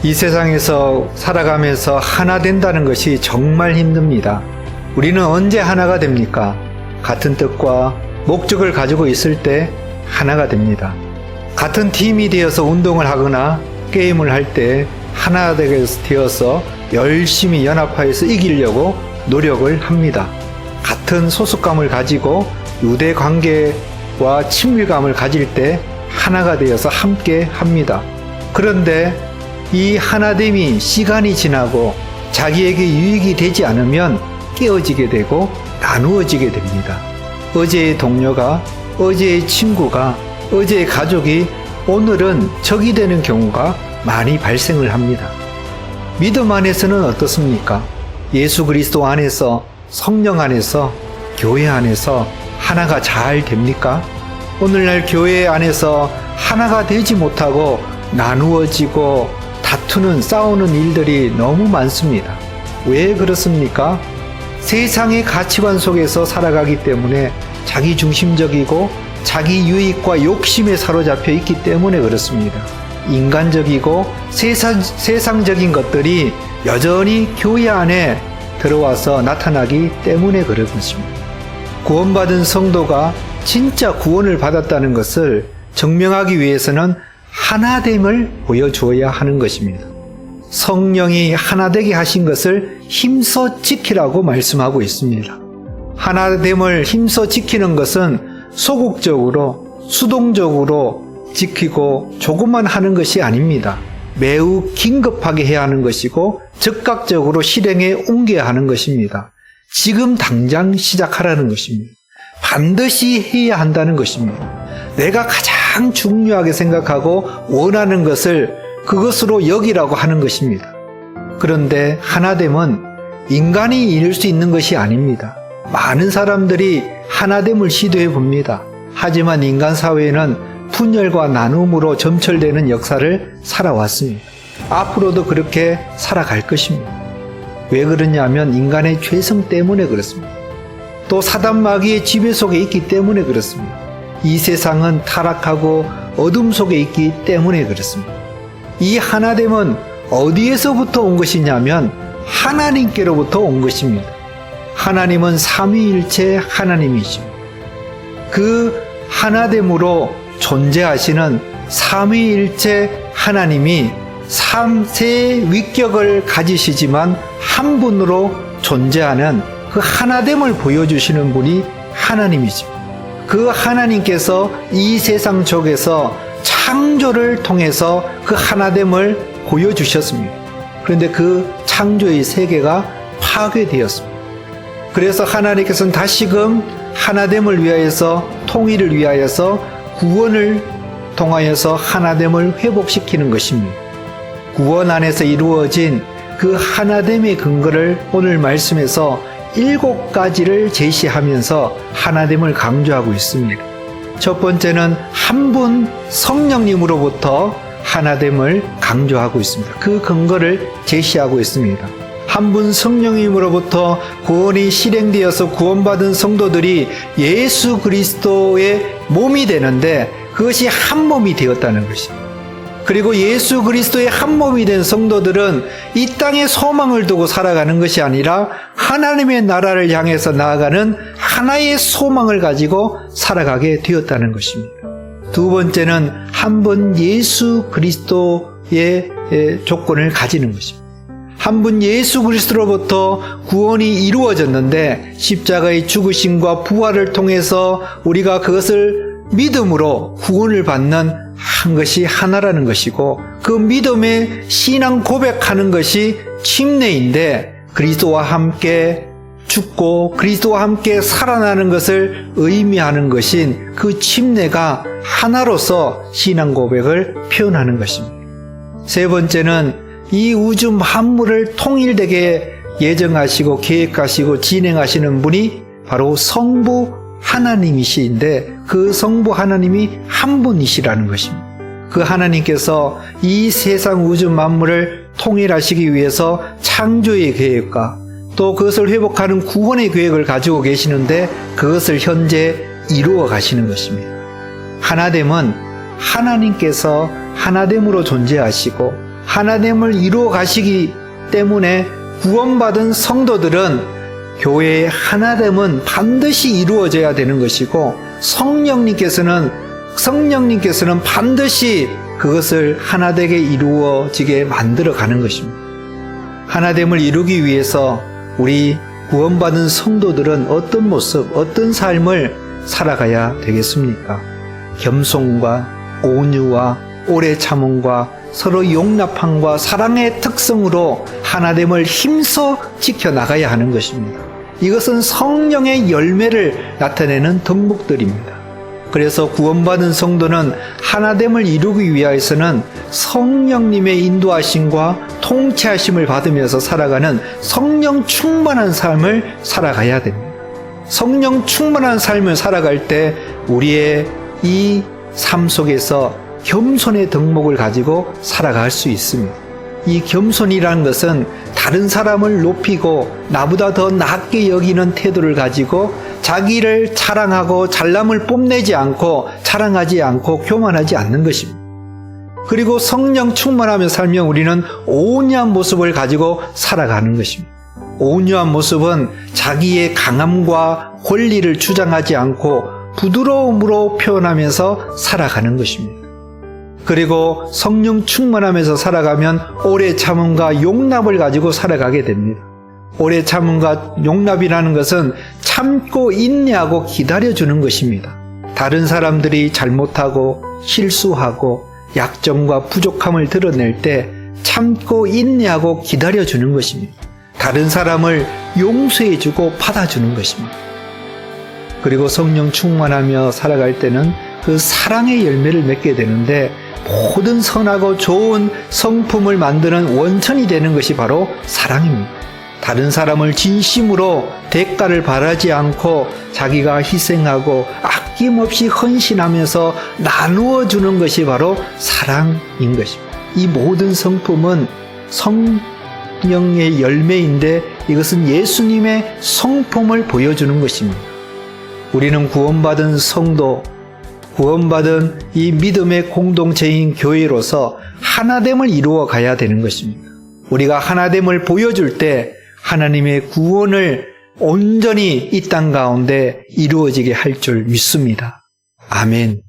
이 세상에서 살아가면서 하나 된다는 것이 정말 힘듭니다. 우리는 언제 하나가 됩니까? 같은 뜻과 목적을 가지고 있을 때 하나가 됩니다. 같은 팀이 되어서 운동을 하거나 게임을 할 때 하나 되어서 열심히 연합하여서 이기려고 노력을 합니다. 같은 소속감을 가지고 유대 관계와 친밀감을 가질 때 하나가 되어서 함께 합니다. 그런데 이 하나됨이 시간이 지나고 자기에게 유익이 되지 않으면 깨어지게 되고 나누어지게 됩니다. 어제의 동료가, 어제의 친구가, 어제의 가족이 오늘은 적이 되는 경우가 많이 발생을 합니다. 믿음 안에서는 어떻습니까? 예수 그리스도 안에서, 성령 안에서, 교회 안에서 하나가 잘 됩니까? 오늘날 교회 안에서 하나가 되지 못하고 나누어지고 다투는, 싸우는 일들이 너무 많습니다. 왜 그렇습니까? 세상의 가치관 속에서 살아가기 때문에 자기중심적이고 자기 유익과 욕심에 사로잡혀 있기 때문에 그렇습니다. 인간적이고 세상적인 것들이 여전히 교회 안에 들어와서 나타나기 때문에 그런 것입니다. 구원받은 성도가 진짜 구원을 받았다는 것을 증명하기 위해서는 하나됨을 보여주어야 하는 것입니다. 성령이 하나되게 하신 것을 힘써 지키라고 말씀하고 있습니다. 하나됨을 힘써 지키는 것은 소극적으로, 수동적으로 지키고 조금만 하는 것이 아닙니다. 매우 긴급하게 해야 하는 것이고 즉각적으로 실행에 옮겨야 하는 것입니다. 지금 당장 시작하라는 것입니다. 반드시 해야 한다는 것입니다. 내가 가장 중요하게 생각하고 원하는 것을 그것으로 여기라고 하는 것입니다. 그런데 하나됨은 인간이 이룰 수 있는 것이 아닙니다. 많은 사람들이 하나됨을 시도해 봅니다. 하지만 인간 사회는 분열과 나눔으로 점철되는 역사를 살아왔습니다. 앞으로도 그렇게 살아갈 것입니다. 왜 그러냐면 인간의 죄성 때문에 그렇습니다. 또 사단 마귀의 지배 속에 있기 때문에 그렇습니다. 이 세상은 타락하고 어둠 속에 있기 때문에 그렇습니다. 이 하나됨은 어디에서부터 온 것이냐면 하나님께로부터 온 것입니다. 하나님은 삼위일체 하나님이십니다. 그 하나됨으로 존재하시는 삼위일체 하나님이 세 위격을 가지시지만 한 분으로 존재하는 그 하나됨을 보여주시는 분이 하나님이십니다. 그 하나님께서 이 세상 속에서 창조를 통해서 그 하나됨을 보여주셨습니다. 그런데 그 창조의 세계가 파괴되었습니다. 그래서 하나님께서는 다시금 하나됨을 위하여서, 통일을 위하여서, 구원을 통하여서 하나됨을 회복시키는 것입니다. 구원 안에서 이루어진 그 하나됨의 근거를 오늘 말씀에서 7가지를 제시하면서 하나됨을 강조하고 있습니다. 첫 번째는 한 분 성령님으로부터 하나됨을 강조하고 있습니다. 그 근거를 제시하고 있습니다. 한 분 성령님으로부터 구원이 실행되어서 구원받은 성도들이 예수 그리스도의 몸이 되는데 그것이 한 몸이 되었다는 것입니다. 그리고 예수 그리스도의 한 몸이 된 성도들은 이 땅에 소망을 두고 살아가는 것이 아니라 하나님의 나라를 향해서 나아가는 하나의 소망을 가지고 살아가게 되었다는 것입니다. 두 번째는 한 분 예수 그리스도의 조건을 가지는 것입니다. 한 분 예수 그리스도로부터 구원이 이루어졌는데 십자가의 죽으심과 부활을 통해서 우리가 그것을 믿음으로 구원을 받는 한 것이 하나라는 것이고, 그 믿음의 신앙 고백하는 것이 침례인데 그리스도와 함께 죽고 그리스도와 함께 살아나는 것을 의미하는 것인 그 침례가 하나로서 신앙 고백을 표현하는 것입니다. 세 번째는 이 우주 만물을 통일되게 예정하시고 계획하시고 진행하시는 분이 바로 성부 하나님이시인데 그 성부 하나님이 한 분이시라는 것입니다. 그 하나님께서 이 세상 우주 만물을 통일하시기 위해서 창조의 계획과 또 그것을 회복하는 구원의 계획을 가지고 계시는데 그것을 현재 이루어 가시는 것입니다. 하나됨은 하나님께서 하나됨으로 존재하시고 하나됨을 이루어 가시기 때문에 구원받은 성도들은 교회의 하나됨은 반드시 이루어져야 되는 것이고 성령님께서는 반드시 그것을 하나되게 이루어지게 만들어 가는 것입니다. 하나됨을 이루기 위해서 우리 구원받은 성도들은 어떤 모습, 어떤 삶을 살아가야 되겠습니까? 겸손과 온유와 오래 참음과 서로 용납함과 사랑의 특성으로 하나됨을 힘써 지켜나가야 하는 것입니다. 이것은 성령의 열매를 나타내는 덕목들입니다. 그래서 구원받은 성도는 하나됨을 이루기 위해서는 성령님의 인도하심과 통치하심을 받으면서 살아가는 성령 충만한 삶을 살아가야 됩니다. 성령 충만한 삶을 살아갈 때 우리의 이 삶 속에서 겸손의 덕목을 가지고 살아갈 수 있습니다. 이 겸손이라는 것은 다른 사람을 높이고 나보다 더 낮게 여기는 태도를 가지고 자기를 자랑하고 잘남을 뽐내지 않고 자랑하지 않고 교만하지 않는 것입니다. 그리고 성령 충만하며 살면 우리는 온유한 모습을 가지고 살아가는 것입니다. 온유한 모습은 자기의 강함과 권리를 주장하지 않고 부드러움으로 표현하면서 살아가는 것입니다. 그리고 성령 충만하면서 살아가면 오래 참음과 용납을 가지고 살아가게 됩니다. 오래 참음과 용납이라는 것은 참고 인내하고 기다려주는 것입니다. 다른 사람들이 잘못하고 실수하고 약점과 부족함을 드러낼 때 참고 인내하고 기다려주는 것입니다. 다른 사람을 용서해주고 받아주는 것입니다. 그리고 성령 충만하며 살아갈 때는 그 사랑의 열매를 맺게 되는데 모든 선하고 좋은 성품을 만드는 원천이 되는 것이 바로 사랑입니다. 다른 사람을 진심으로 대가를 바라지 않고 자기가 희생하고 아낌없이 헌신하면서 나누어 주는 것이 바로 사랑인 것입니다. 이 모든 성품은 성령의 열매인데 이것은 예수님의 성품을 보여주는 것입니다. 우리는 구원받은 성도, 구원받은 이 믿음의 공동체인 교회로서 하나됨을 이루어 가야 되는 것입니다. 우리가 하나됨을 보여줄 때 하나님의 구원을 온전히 이 땅 가운데 이루어지게 할 줄 믿습니다. 아멘.